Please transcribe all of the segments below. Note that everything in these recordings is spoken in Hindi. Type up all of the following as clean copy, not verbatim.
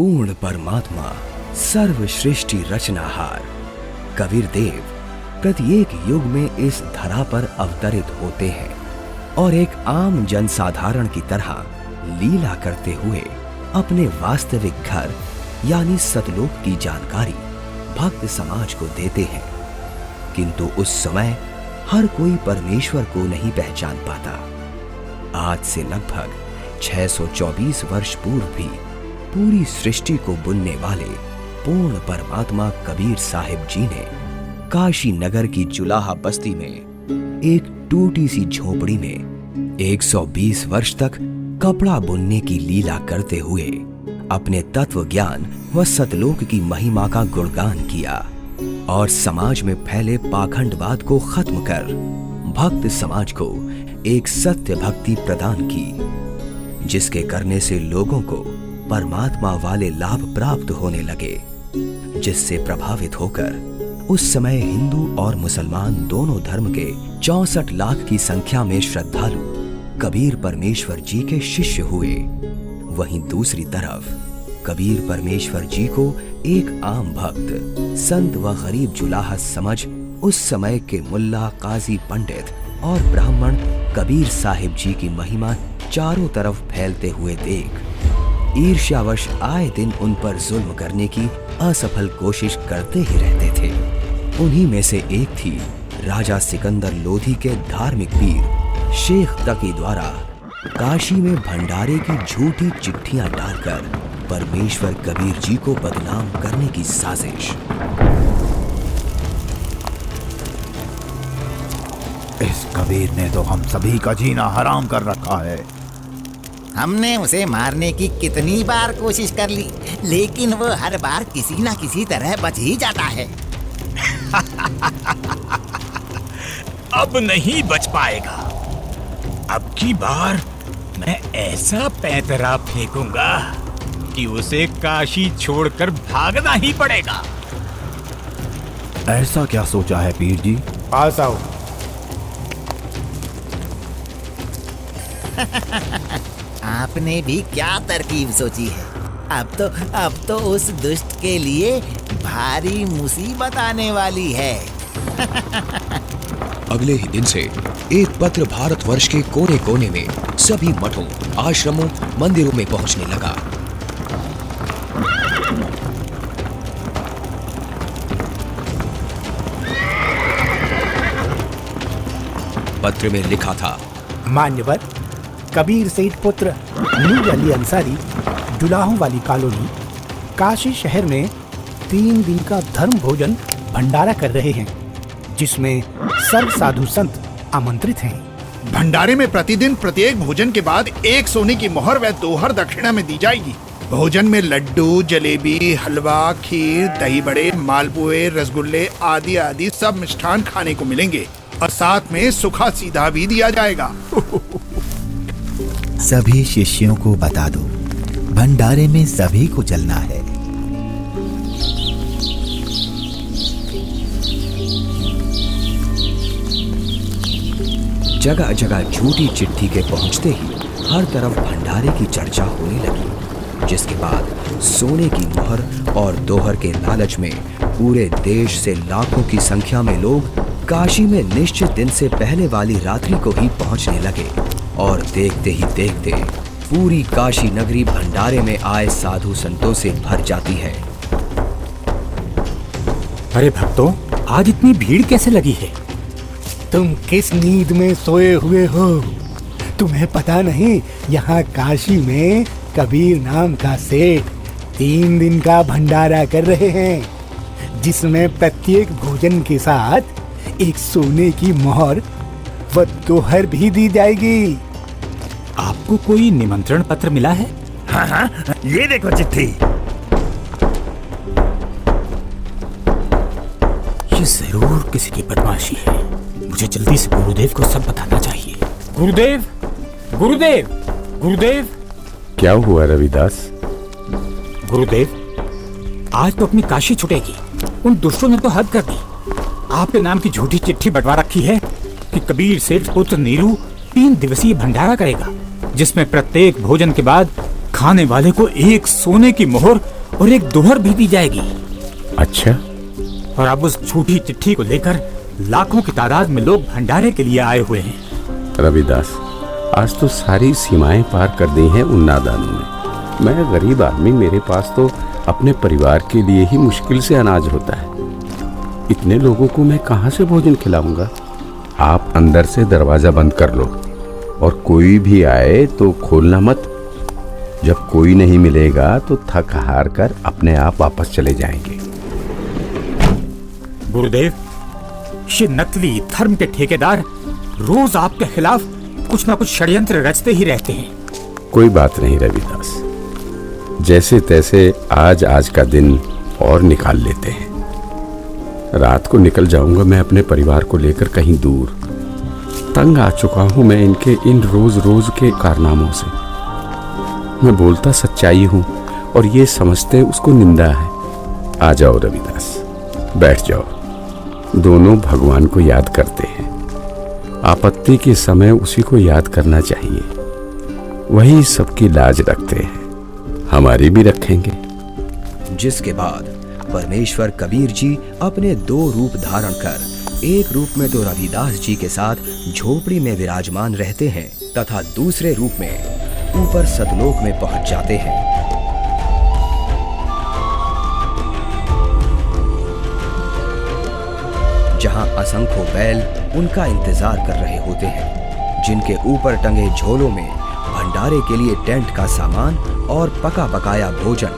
पूर्ण परमात्मा, सर्वश्रेष्ठी रचनाहार कबीर देव प्रत्येक युग में इस धरा पर अवतरित होते हैं और एक आम जनसाधारण की तरह लीला करते हुए अपने वास्तविक घर यानी सतलोक की जानकारी भक्त समाज को देते हैं। किंतु उस समय हर कोई परमेश्वर को नहीं पहचान पाता। आज से लगभग 624 वर्ष पूर्व भी पूरी सृष्टि को बुनने वाले पूर्ण परमात्मा कबीर साहिब जी ने काशी नगर की जुलाहा बस्ती में एक टूटी सी झोपड़ी में 120 वर्ष तक कपड़ा बुनने की लीला करते हुए अपने तत्व ज्ञान व सतलोक की महिमा का गुणगान किया और समाज में फैले पाखंडवाद को खत्म कर भक्त समाज को एक सत्य भक्ति प्रदान की, जिसके करने से लोगों को परमात्मा वाले लाभ प्राप्त होने लगे, जिससे प्रभावित होकर उस समय हिंदू और मुसलमान दोनों धर्म के 64 लाख की संख्या में श्रद्धालु कबीर परमेश्वर जी के शिष्य हुए। वहीं दूसरी तरफ कबीर परमेश्वर जी को एक आम भक्त, संत व गरीब जुलाहा समझ उस समय के मुल्ला, काजी, पंडित और ब्राह्मण कबीर साहिब जी की महिमा चारों तरफ फैलते हुए देख ईर्ष्यावश आए दिन उन पर जुल्म करने की असफल कोशिश करते ही रहते थे। उन्हीं में से एक थी राजा सिकंदर लोधी के धार्मिक पीर शेख तकी द्वारा काशी में भंडारे की झूठी चिट्ठियां डालकर परमेश्वर कबीर जी को बदनाम करने की साजिश। इस कबीर ने तो हम सभी का जीना हराम कर रखा है। हमने उसे मारने की कितनी बार कोशिश कर ली, लेकिन वो हर बार किसी न किसी तरह बच ही जाता है। अब नहीं बच पाएगा। अब की बार मैं ऐसा पैंतरा फेंकूंगा कि उसे काशी छोड़कर भागना ही पड़ेगा। ऐसा क्या सोचा है पीर जी? पास आओ। आपने भी क्या तरकीब सोची है? अब तो उस दुष्ट के लिए भारी मुसीबत आने वाली है। अगले ही दिन से एक पत्र भारतवर्ष के कोने कोने में सभी मठों, आश्रमों, मंदिरों में पहुंचने लगा। पत्र में लिखा था, मान्यवर कबीर सेठ पुत्र नूर अली अंसारी, जुलाहों वाली कॉलोनी, काशी शहर में 3 दिन का धर्म भोजन भंडारा कर रहे हैं, जिसमें सर्व साधु संत आमंत्रित हैं। भंडारे में प्रतिदिन प्रत्येक भोजन के बाद 1 सोने की मोहर व दोहर दक्षिणा में दी जाएगी। भोजन में लड्डू, जलेबी, हलवा, खीर, दही बड़े, मालपुए, रसगुल्ले आदि आदि सब मिष्ठान खाने को मिलेंगे और साथ में सूखा सीधा भी दिया जाएगा। सभी शिष्यों को बता दो, भंडारे में सभी को चलना है। जगह जगह झूठी चिट्ठी के पहुंचते ही हर तरफ भंडारे की चर्चा होने लगी, जिसके बाद सोने की मोहर और दोहर के लालच में पूरे देश से लाखों की संख्या में लोग काशी में निश्चित दिन से पहले वाली रात्रि को ही पहुंचने लगे और देखते ही देखते पूरी काशी नगरी भंडारे में आए साधु संतों से भर जाती है। अरे भक्तों, आज इतनी भीड़ कैसे लगी है? तुम किस नींद में सोए हुए हो? तुम्हें पता नहीं, यहाँ काशी में कबीर नाम का सेठ 3 दिन का भंडारा कर रहे हैं, जिसमें प्रत्येक भोजन के साथ 1 सोने की मोहर व दोहर भी दी जाएगी। आपको कोई निमंत्रण पत्र मिला है? हाँ, ये देखो चिट्ठी। ये जरूर किसी की बदमाशी है। मुझे जल्दी से गुरुदेव को सब बताना चाहिए। गुरुदेव, गुरुदेव, गुरुदेव। क्या हुआ रविदास? गुरुदेव, आज तो अपनी काशी छुटेगी। उन दुष्टों ने तो हद कर दी। आपके नाम की झूठी चिट्ठी बंटवा रखी है कि कबीर सेठ पुत्र नीरू 3 दिवसीय भंडारा करेगा, जिसमें प्रत्येक भोजन के बाद खाने वाले को एक सोने की मोहर और एक दोहर भी दी जाएगी। अच्छा, और अब उस झूठी चिट्ठी को लेकर लाखों की तादाद में लोग भंडारे के लिए आए हुए हैं। रविदास, आज तो सारी सीमाएं पार कर दी हैं उन नादानों ने। मैं गरीब आदमी, मेरे पास तो अपने परिवार के लिए ही मुश्किल से अनाज होता है। इतने लोगों को मैं कहाँ से भोजन खिलाऊंगा? आप अंदर से दरवाजा बंद कर लो और कोई भी आए तो खोलना मत। जब कोई नहीं मिलेगा तो थक हार कर अपने आप वापस चले जाएंगे। गुरुदेव, ये नकली धर्म के ठेकेदार रोज आपके खिलाफ कुछ ना कुछ षड्यंत्र रचते ही रहते हैं। कोई बात नहीं रविदास, जैसे तैसे आज का दिन और निकाल लेते हैं। रात को निकल जाऊंगा मैं अपने परिवार को लेकर कहीं दूर। तंग आ चुका हूं मैं इनके इन रोज रोज के कारनामों से। मैं बोलता सच्चाई हूं और ये समझते उसको निंदा है। आ जाओ रविदास, बैठ जाओ। दोनों भगवान को याद करते हैं। आपत्ति के समय उसी को याद करना चाहिए। वही सबकी लाज रखते हैं, हमारी भी रखेंगे। जिसके बाद परमेश्वर कबीर जी अपने 2 रूप धारण कर, एक रूप में तो रविदास जी के साथ झोपड़ी में विराजमान रहते हैं तथा दूसरे रूप में ऊपर सतलोक में पहुंच जाते हैं। जहां असंख्यों बैल उनका इंतजार कर रहे होते हैं, जिनके ऊपर टंगे झोलों में भंडारे के लिए टेंट का सामान और पका पकाया भोजन,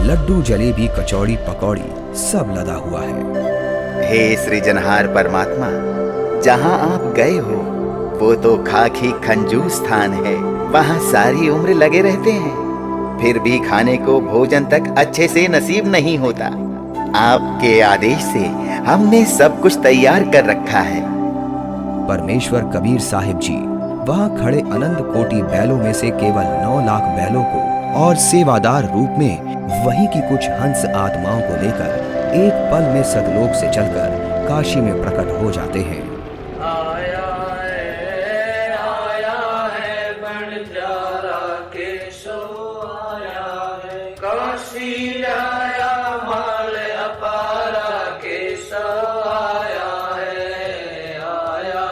लड्डू, जलेबी, कचौड़ी, पकौड़ी सब लदा हुआ है। हे सृजनहार परमात्मा, जहाँ आप गए हो वो तो खाकी खंजूर स्थान है। वहाँ सारी उम्र लगे रहते हैं, फिर भी खाने को भोजन तक अच्छे से नसीब नहीं होता। आपके आदेश से हमने सब कुछ तैयार कर रखा है। परमेश्वर कबीर साहिब जी वहां खड़े अनंत कोटि बैलों में से केवल 9 लाख बैलों को और सेवादार रूप में वहीं की कुछ हंस आत्माओं को लेकर एक पल में सतलोक से चलकर काशी में प्रकट हो जाते हैं। आया है बंजारा केशो आया है, काशी आया माल अपारा केशो आया है। आया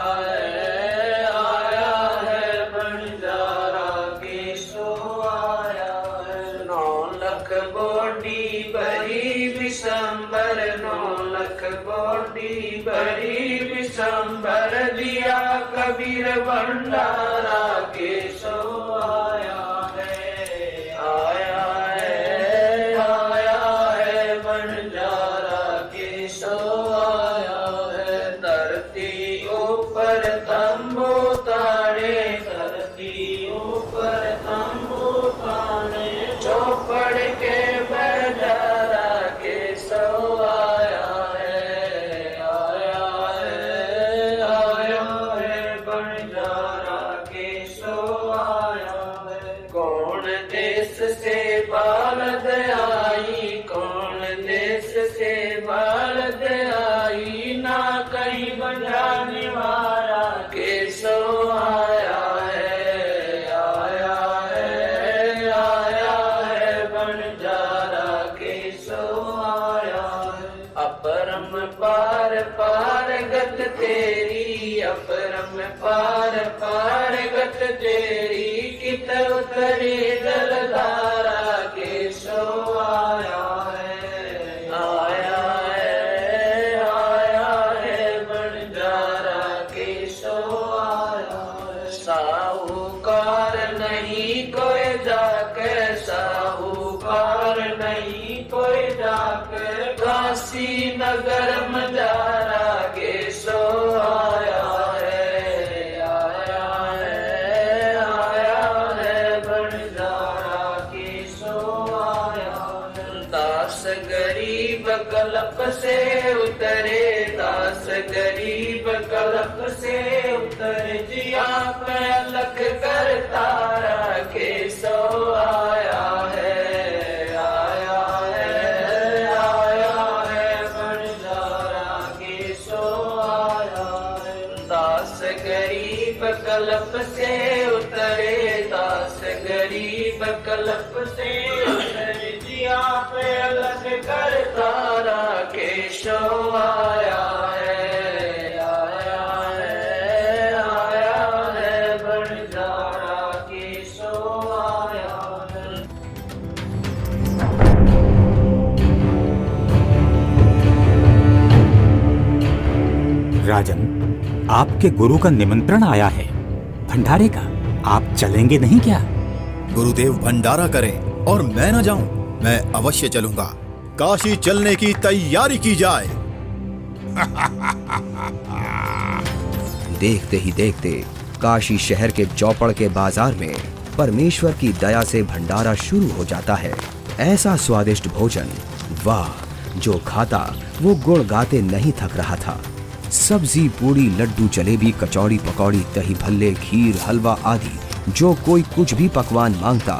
है बंजारा केशो आया है। 9 लाख बोडी बड़ी विशंबर, 9 लाख बोडी बड़ी विशंबर, दिया कबीर भंडारा केशो आया है। आया है बंजारा केशो आया है। धरती ऊपर तंबू ताने, धरती ऊपर तंबू ताने, चौपड़ के बंजारा केशो आया है। आया है बंजारा केशो आया है। कौन देश से बालद आई, कौन देश से बालद आई, ना कहीं बंजाने वाला केशो आया है। आया है बंजारा केशो आया है। अपरम पार पार गत तेरी, अपरम पार पार गत तेरी, कित उतरे जलधारा केशो आया है। आया है बंजारा केशो आया है। साहूकार नहीं कोई जाके, साहूकार नहीं कोई जाके, काशी नगर मजारा केशो आया है। आया है बंजारा केशो आया है। दास गरीब कलप से उतरे, दास गरीब कलप से उतरे, जिया पे लख कर तारा केशो आया है। आया है बंजारा केशो आया है। दास गरीब कलप से उतरे, दास गरीब कल्प से जिया पे अलग करता केशव आया है, आया है, आया है बंजारा केशव आया है। राजन, आपके गुरु का निमंत्रण आया है भंडारे का, आप चलेंगे नहीं क्या? गुरुदेव भंडारा करें और मैं न जाऊं, मैं अवश्य चलूंगा। काशी चलने की तैयारी की जाए। देखते ही देखते काशी शहर के चौपड़ के बाजार में परमेश्वर की दया से भंडारा शुरू हो जाता है। ऐसा स्वादिष्ट भोजन, वाह, जो खाता वो गुण गाते नहीं थक रहा था। सब्जी, पूड़ी, लड्डू, जलेबी, कचौड़ी, पकौड़ी, दही भल्ले, खीर, हलवा आदि जो कोई कुछ भी पकवान मांगता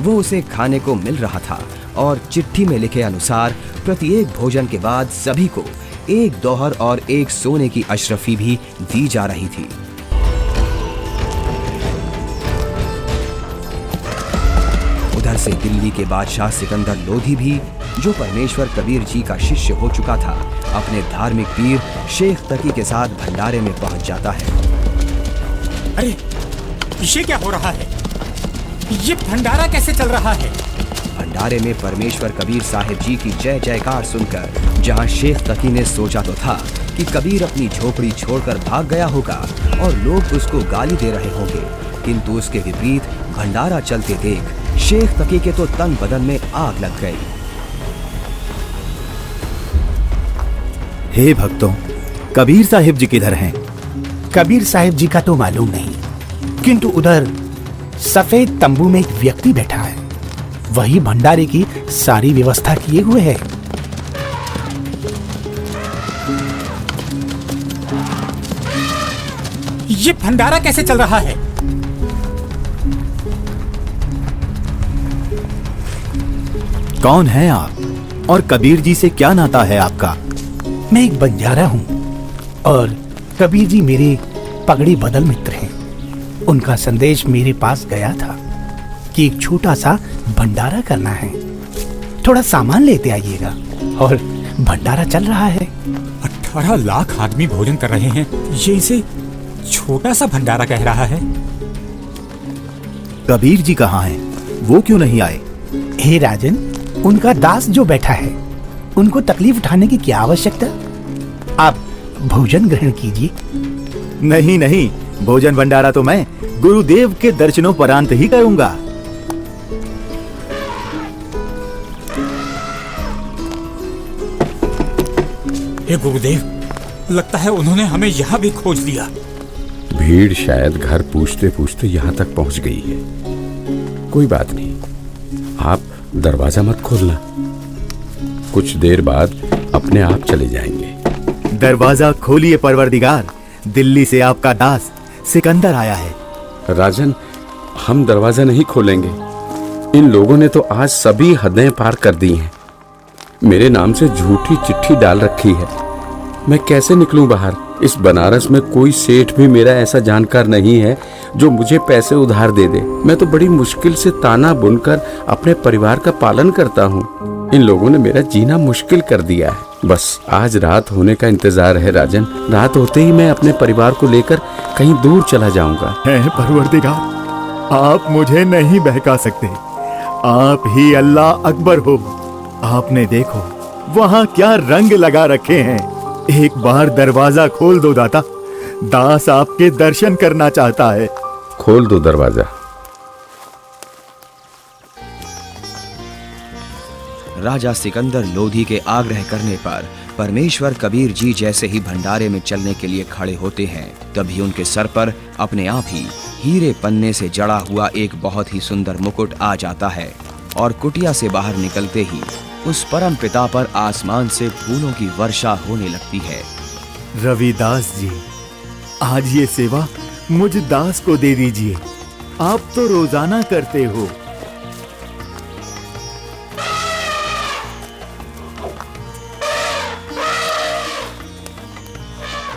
वो उसे खाने को मिल रहा था। और चिट्ठी में लिखे अनुसार प्रत्येक भोजन के बाद सभी को एक दोहर और एक सोने की अशरफी भी दी जा रही थी। उधर से दिल्ली के बादशाह सिकंदर लोधी भी, जो परमेश्वर कबीर जी का शिष्य हो चुका था, अपने धार्मिक पीर शेख तकी के साथ भंडारे में पहुंच जाता है। अरे, ये क्या हो रहा है? ये भंडारा कैसे चल रहा है? भंडारे में परमेश्वर कबीर साहिब जी की जय जयकार सुनकर जहां शेख तकी ने सोचा तो था कि कबीर अपनी झोपड़ी छोड़कर भाग गया होगा और लोग उसको गाली दे रहे होंगे, किंतु उसके विपरीत भंडारा चलते देख शेख तकी के तो तन बदन में आग लग गई। हे भक्तों, कबीर साहिब जी किधर हैं? कबीर साहिब जी का तो मालूम नहीं, किंतु उधर सफेद तंबू में एक व्यक्ति बैठा है, वही भंडारे की सारी व्यवस्था किए हुए है। ये भंडारा कैसे चल रहा है? कौन हैं आप और कबीर जी से क्या नाता है आपका? मैं एक बंजारा हूँ और कबीर जी मेरे पगड़ी बदल मित्र हैं। उनका संदेश मेरे पास गया था कि एक छोटा सा भंडारा करना है, थोड़ा सामान लेते आइएगा। और भंडारा चल रहा है। 18 लाख आदमी भोजन कर रहे हैं, ये इसे छोटा सा भंडारा कह रहा है। कबीर जी कहाँ हैं? वो क्यों नहीं आए? हे राजन, उनका दास जो बैठा है, उनको तकलीफ उठाने की क्या आवश्यकता? आप भोजन ग्रहण कीजिए। नहीं नहीं, भोजन भंडारा तो मैं गुरुदेव के दर्शनों परांत ही करूंगा। हे गुरुदेव, लगता है उन्होंने हमें यहाँ भी खोज लिया। भीड़ शायद घर पूछते पूछते यहाँ तक पहुँच गई है। कोई बात नहीं, आप दरवाजा मत खोलना, कुछ देर बाद अपने आप चले जाएंगे। दरवाजा खोलिए परवरदिगार, दिल्ली से आपका दास सिकंदर आया है। राजन, हम दरवाजा नहीं खोलेंगे। इन लोगों ने तो आज सभी हदें पार कर दी हैं। मेरे नाम से झूठी चिट्ठी डाल रखी है। मैं कैसे निकलूं बाहर? इस बनारस में कोई सेठ भी मेरा ऐसा जानकार नहीं है जो मुझे पैसे उधार दे दे। मैं तो बड़ी मुश्किल से ताना बुनकर अपने परिवार का पालन करता हूँ। इन लोगों ने मेरा जीना मुश्किल कर दिया है। बस आज रात होने का इंतजार है राजन। रात होते ही मैं अपने परिवार को लेकर कहीं दूर चला जाऊंगा। है परवरदिगार, आप मुझे नहीं बहका सकते। आप ही अल्लाह अकबर हो। आपने देखो वहाँ क्या रंग लगा रखे हैं। एक बार दरवाजा खोल दो दाता, दास आपके दर्शन करना चाहता है। खोल दो दरवाजा। राजा सिकंदर लोधी के आग्रह करने पर परमेश्वर कबीर जी जैसे ही भंडारे में चलने के लिए खड़े होते हैं, तभी उनके सर पर अपने आप ही हीरे पन्ने से जड़ा हुआ एक बहुत ही सुंदर मुकुट आ जाता है और कुटिया से बाहर निकलते ही उस परम पिता पर आसमान से फूलों की वर्षा होने लगती है। रविदास जी, आज ये सेवा मुझ दास को दे दीजिए। आप तो रोजाना करते हो।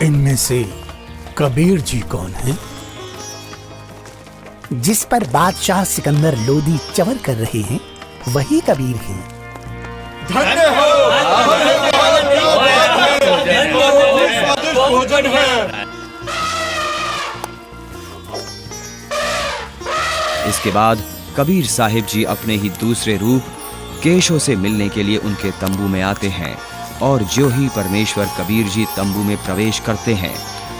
इनमें से कबीर जी कौन हैं? जिस पर बादशाह सिकंदर लोधी चवर कर रहे हैं वही कबीर हैं। इसके बाद कबीर साहिब जी अपने ही दूसरे रूप केशव से मिलने के लिए उनके तंबू में आते हैं और जो ही परमेश्वर कबीर जी तंबू में प्रवेश करते हैं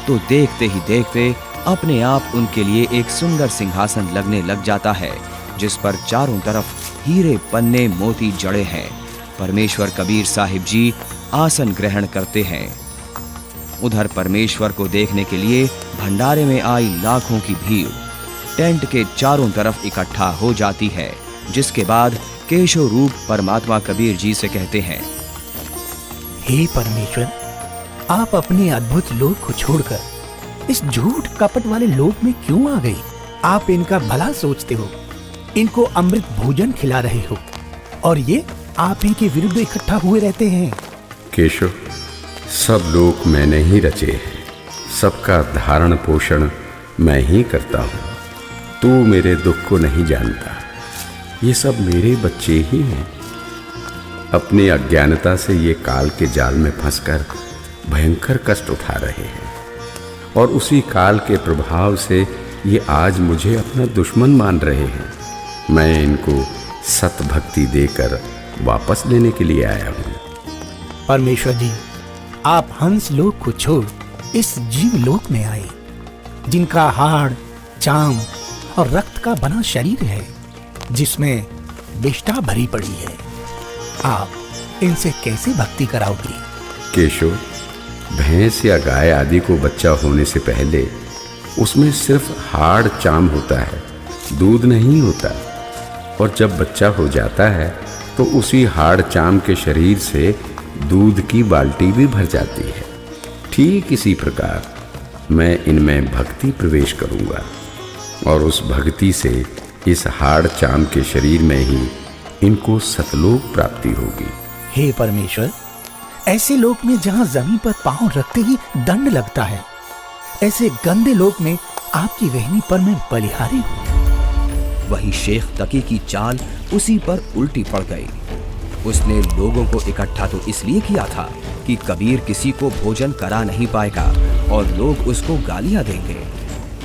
तो देखते ही देखते अपने आप उनके लिए एक सुंदर सिंहासन लगने लग जाता है जिस पर चारों तरफ हीरे पन्ने मोती जड़े हैं। परमेश्वर कबीर साहिब जी आसन ग्रहण करते हैं। उधर परमेश्वर को देखने के लिए भंडारे में आई लाखों की भीड़ टेंट के चारों तरफ इकट्ठा हो जाती है, जिसके बाद केशव रूप परमात्मा कबीर जी से कहते हैं, हे परमेश्वर, आप अपने अद्भुत लोक को छोड़कर इस झूठ कपट वाले लोक में क्यों आ गए? आप इनका भला सोचते हो, इनको अमृत भोजन खिला रहे हो और ये आप ही के विरुद्ध इकट्ठा हुए रहते हैं। केशव, सब लोग मैंने ही रचे हैं, सबका धारण पोषण मैं ही करता हूँ। तू मेरे दुख को नहीं जानता, ये सब मेरे बच्चे ही हैं। अपनी अज्ञानता से ये काल के जाल में फंसकर भयंकर कष्ट उठा रहे हैं और उसी काल के प्रभाव से ये आज मुझे अपना दुश्मन मान रहे हैं। मैं इनको सत भक्ति देकर वापस लेने के लिए आया हूँ। परमेश्वर जी, आप हंस लोक को छोड़ इस जीव लोक में आए, जिनका हाड़, चाम और रक्त का बना शरीर है, जिसमें विष्ठा भरी पड़ी है। आप इनसे कैसे भक्ति कराओगे? केशव, भैंस या गाय आदि को बच्चा होने से पहले उसमें सिर्फ हाड़ चाम होता है, दूध नहीं होता। और जब बच्चा हो जाता है तो उसी हाड़ चाम के शरीर से दूध की बाल्टी भी भर जाती है। ठीक इसी प्रकार मैं इनमें भक्ति प्रवेश करूंगा और उस भक्ति से इस हाड़ चाम के शरीर में ही इनको सतलोक प्राप्ति होगी। हे परमेश्वर, ऐसे लोक में जहाँ जमीन पर पांव रखते ही दंड लगता है, ऐसे गंदे लोक में आपकी रहनी पर मैं बलिहारी हूँ। वहीं शेख तकी की चाल उसी पर उल्टी पड़ गई। उसने लोगों को इकट्ठा तो इसलिए किया था कि कबीर किसी को भोजन करा नहीं पाएगा और लोग उसको गालियां देंगे,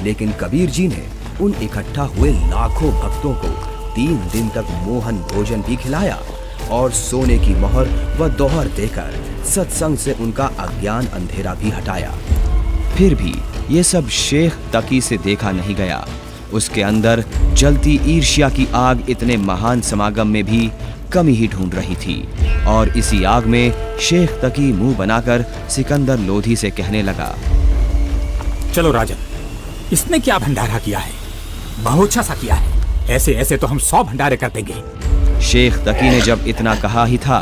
लेकिन कबीर जी ने उन इकट्ठा हुए लाखों भक्तों को 3 दिन तक मोहन भोजन भी खिलाया और सोने की मोहर व दोहर देकर सत्संग से उनका अज्ञान अंधेरा भी हटाया। फिर भी ये सब शेख तकी से देखा नहीं गया। उसके अंदर जलती ईर्ष्या की आग इतने महान समागम में भी कमी ही ढूंढ रही थी और इसी आग में शेख तकी मुंह बनाकर सिकंदर लोधी से कहने लगा, चलो राजन, इसने क्या भंडारा किया है? बहुत अच्छा सा किया है। ऐसे ऐसे तो हम 100 भंडारे कर देंगे। शेख तकी ने जब इतना कहा ही था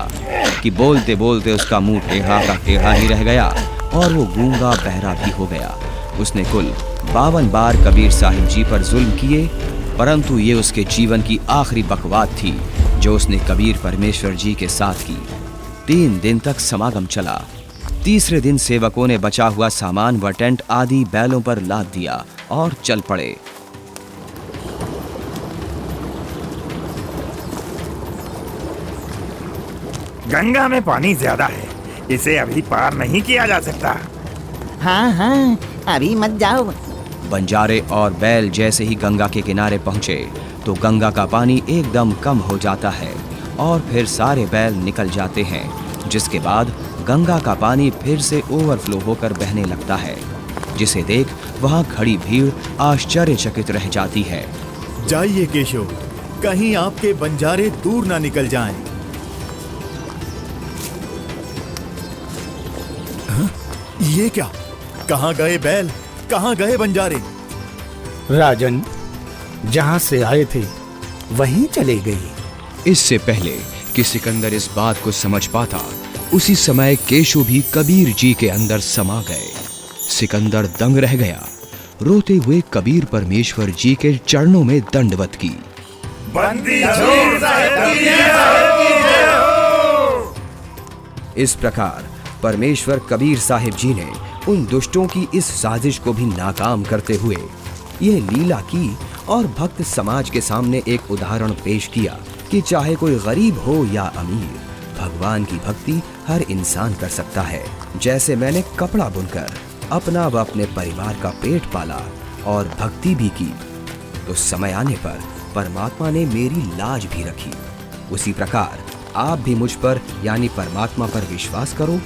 कि बोलते बोलते उसका मुंह टेढ़ा का टेढ़ा ही रह गया और वो गूंगा बहरा भी हो गया। उसने कुल 52 बार कबीर साहिब जी पर जुल्म किए, परंतु ये उसके जीवन की आखिरी बकवाद थी जो उसने कबीर परमेश्वर जी के साथ की। 3 दिन तक समागम चला। तीसरे दिन सेवकों ने बचा हुआ सामान व टेंट आदि बैलों पर लाद दिया और चल पड़े। गंगा में पानी ज्यादा है, इसे अभी पार नहीं किया जा सकता। हाँ हाँ, अभी मत जाओ। बंजारे और बैल जैसे ही गंगा के किनारे पहुंचे तो गंगा का पानी एकदम कम हो जाता है और फिर सारे बैल निकल जाते हैं, जिसके बाद गंगा का पानी फिर से ओवरफ्लो होकर बहने लगता है, जिसे देख वहां खड़ी भीड़ आश्चर्यचकित रह जाती है। जाइए केशव, कहीं आपके बंजारे दूर ना निकल जाएं। ये क्या? कहाँ गए बैल, कहाँ गए बंजारे? राजन, जहाँ से आए थे वहीं चले गए। इससे पहले कि सिकंदर इस बात को समझ पाता, उसी समय केशव भी कबीर जी के अंदर समा गए। सिकंदर दंग रह गया, रोते हुए कबीर परमेश्वर जी के चरणों में दंडवत की। बंदी छोड़ साहिब की जय हो। इस प्रकार परमेश्वर कबीर साहिब जी ने उन दुष्टों की इस साजिश को भी नाकाम करते हुए यह लीला की और भक्त समाज के सामने एक उदाहरण पेश किया कि चाहे कोई गरीब हो या अमीर, भगवान की भक्ति हर इंसान कर सकता है। जैसे मैंने कपड़ा बुनकर अपना व अपने परिवार का पेट पाला और भक्ति भी की, तो समय आने पर परमात्मा ने मेरी लाज भी रखी। उसी प्रकार आप भी मुझ पर यानी परमात्मा पर विश्वास करो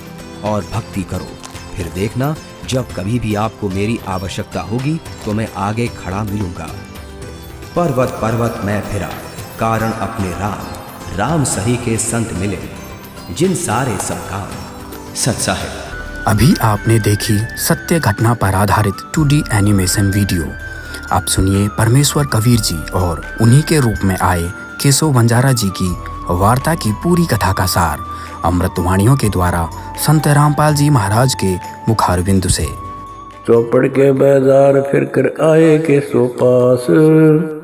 और भक्ति करो। फिर देखना, जब कभी भी आपको मेरी आवश्यकता होगी तो मैं आगे खड़ा मिलूंगा। पर्वत पर्वत मैं फिरा, कारण अपने राम, राम सही के संत मिले, जिन सारे सब काम सच्चा है। अभी आपने देखी सत्य घटना पर आधारित 2D एनिमेशन वीडियो। आप सुनिए परमेश्वर कबीर जी और उन्हीं के रूप में आए केशव बंजारा जी की वार्ता की पूरी कथा का सार अमृतवाणियों के द्वारा संत रामपाल जी महाराज के मुखारविंद से। चौपड़ के बाजार फिर कर आए के सो पास,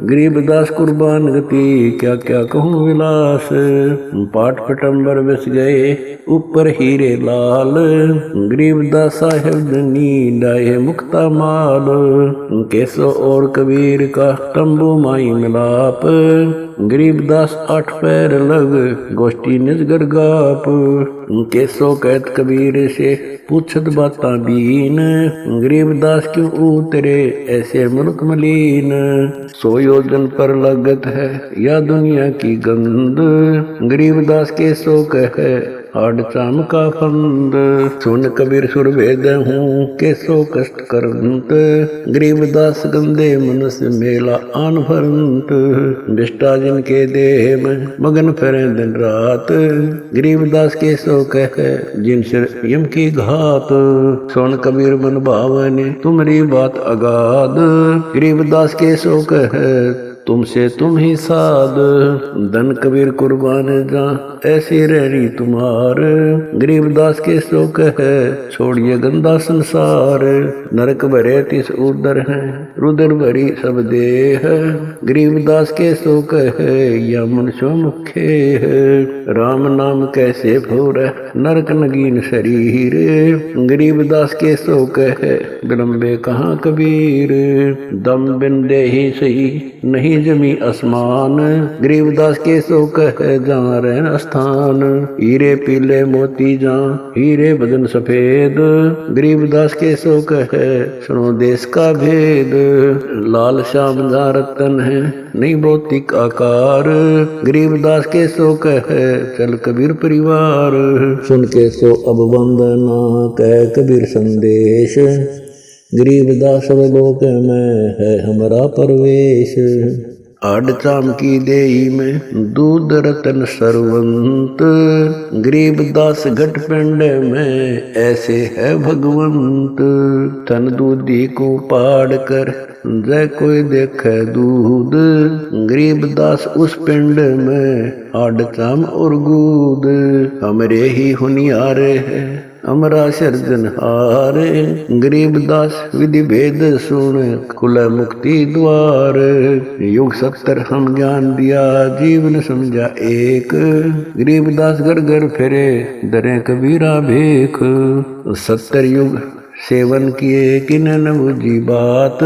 गरीबदास कुर्बान गति क्या क्या कहूँ विलास। पाठ पटंबर बस गए ऊपर हीरे लाल, गरीबदास साहेब धनी डाये मुक्ता माल। केसो और कबीर का तंबू माई मिलाप, गरीबदास 8 पैर लग गोष्ठी निजगर गाप। केसो कहत कबीर से पूछत बाता बीन, गरीबदास क्यों उतरे ऐसे मुल्क मलीन। 100 योजन पर लगत है या दुनिया की गंद, गरीबदास केसो कहे हाड चाम का फंद। सुन कबीर सुर वेद हूँ केसो कष्ट करंत, गरीबदास गंदे मनुष्य मेला आन भरंत। बिष्टा जिनके देह में मगन फिरे दिन रात, गरीबदास केसो कहे जिन सिर यम की घात। सुन कबीर मन भावने तुम्हारी बात अगाध, गरीबदास केसो कहे तुमसे तुम ही साध। धन कबीर कुर्बान जा ऐसी रहरी तुम्हार, गरीबदास के सो कहे छोड़िए गंदा संसार। नरक भरे तिस उदर है रुदर भरी सब देह, गरीबदास के सो कहे या मनुष्य मुखे है। राम नाम कैसे भोर नरक नगीन शरीर, गरीबदास के सो कहे विलंबे कहाँ कबीर। दम बिन दे ही सही नहीं जमी आसमान, गरीबदास के सो कहे जहाँ रहन स्थान। हीरे पीले मोती जहाँ हीरे बदन सफेद, गरीबदास के सो कहे सुनो देश का भेद। लाल श्याम जहाँ रतन है नहीं भौतिक आकार, गरीबदास के सो कहे चल कबीर परिवार। सुन के सो अब वंदना कह कबीर संदेश, गरीबदास लोक में है हमारा परवेश। आड चाम की देही में दूध रतन सरवंत, गरीबदास घट पिंड में ऐसे है भगवंत। तन दूधी को पाड़ कर जय कोई देखे दूध, गरीबदास उस पिंड में आड चाम और गूद। हमरे ही हुनियारे है अमरा सर्जनहार, गरीबदास विधि भेद सुन खुला मुक्ति द्वार। युग 70 हम ज्ञान दिया जीवन समझा एक, गरीबदास घर घर फिरे दरे कबीरा भेख। 70 युग सेवन किए किन न बुझी बात,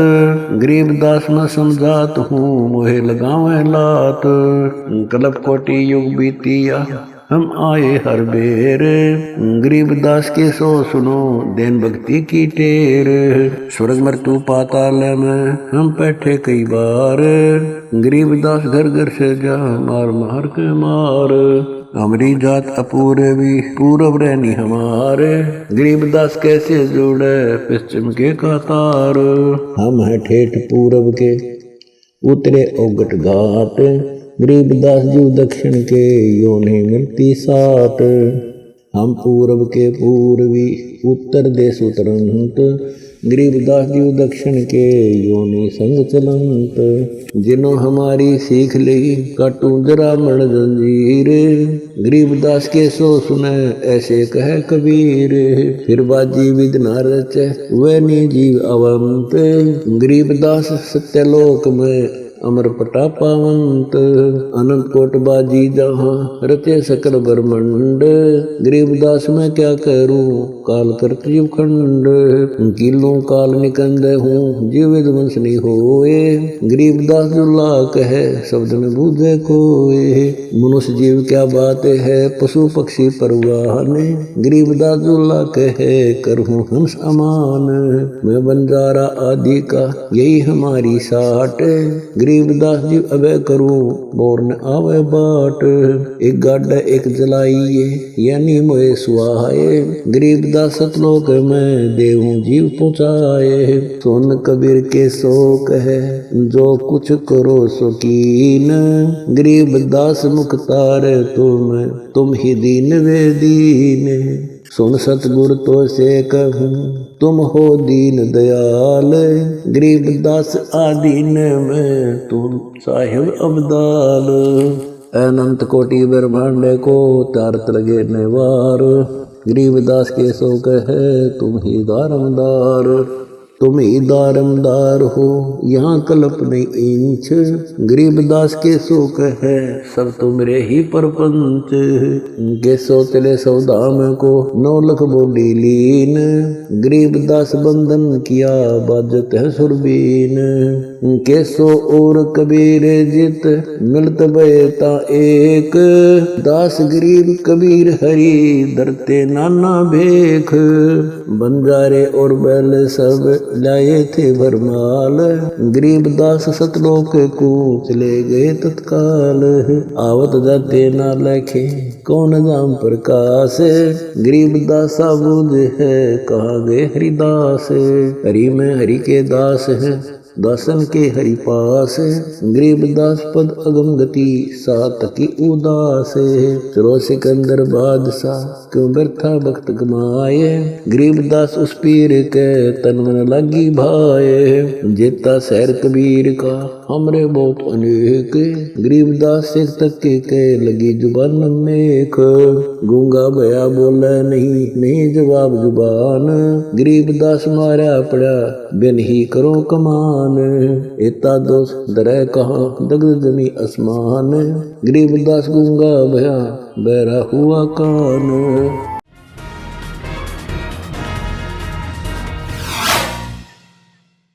गरीबदास न समझात हूँ मोहे लगावे लात। कल्प कोटि युग बीतिया हम आए हर बेर, गरीबदास के सो सुनो देन भक्ति की टेर। स्वर्ग मृत्यु पाताल में हम बैठे कई बार, गरीबदास घर घर से जा मार मार के मार। हमारी जात अपूर्वी पूरब रहनी हमारे, गरीबदास कैसे जुड़े पश्चिम के कतार। हम है ठेठ पूरब के उतरे औगट घाट, गरीबदास जी दक्षिण के यो नहीं मिलती साट। हम पूरब के पूर्वी उत्तर देश उतरंत, गरीबदास जी दक्षिण के यो नहीं संग चलंत। जिन्हों हमारी सीख ली काटू जरा मण जंजीर, गरीबदास के सो सुने ऐसे कहे कबीर। फिर बाजी विद न रचे वह नी जीव अवंत, गरीबदास सत्यलोक में अमर पटा पावंत अनंत कोट बाजी जहाँ रचे सकल ब्रह्मंड गरीबदास मैं क्या करूं काल करत जीव खंड किलों काल निकंद हूँ जीव वंश नहीं होए गरीबदास दुल्ला कहे शब्द में बूझे कोए मनुष्य जीव क्या बात है पशु पक्षी परवान गरीबदास दुल्ला कहे करहूँ हंस अमान मैं बंजारा आदि का यही हमारी साट गरीबदास जी अबे करूं बोर न आवे बाट एक गाड्डा एक जलाइए यानी मोए सुहाए गरीबदास सतलोक में देहूं जीव पहुँचाए सोन कबीर के शोक है जो कुछ करो सुकीन गरीबदास मुख्तार तुम ही दीन वे दीन सुन सतगुर तो से कहूँ तुम हो दीन दयाल गरीबदास आदीन में तुम साहिब अब्दाल अनंत कोटि ब्रह्मांड को तारत लगे नेवार गरीबदास के शोक है तुम ही दारमदार तुम ही दारमदार हो यहाँ कल्प नहीं इंच गरीबदास के शोक है सब तुमरे ही परपंच के सोतले सौदाम को 9 लाख बोली लीन गरीबदास बंधन किया बाजत है सुरबीन के सो और कबीर जित मिलत बेता एक दास गरीब कबीर हरि धरते नाना भेख बंजारे और बैल सब लाए थे भरमाल गरीबदास सतलोक को चले गए तत्काल आवत जाते ना लखे कौन नाम प्रकाश गरीबदास बूझ है कहाँ गए हरिदास हरि में हरि के दास है दासन के हरि पास गरीबदास पद अगम गति सात की उदास चलो सिकंदर बादशाह क्यों व्यर्था भक्त कमाए गरीबदास उस पीर के तन मन लगी भाए जेता शहर कबीर का हमरे बहुत अनेक गरीबदास से तक के लगी जुबान नेक गूंगा भया बोले नहीं जवाब जुबान गरीबदास मारा पड़ा बिन ही करो कमान एता दोष दरह कहाँ दग्ध जमी आसमान गरीबदास गूंगा भया बहरा हुआ कान।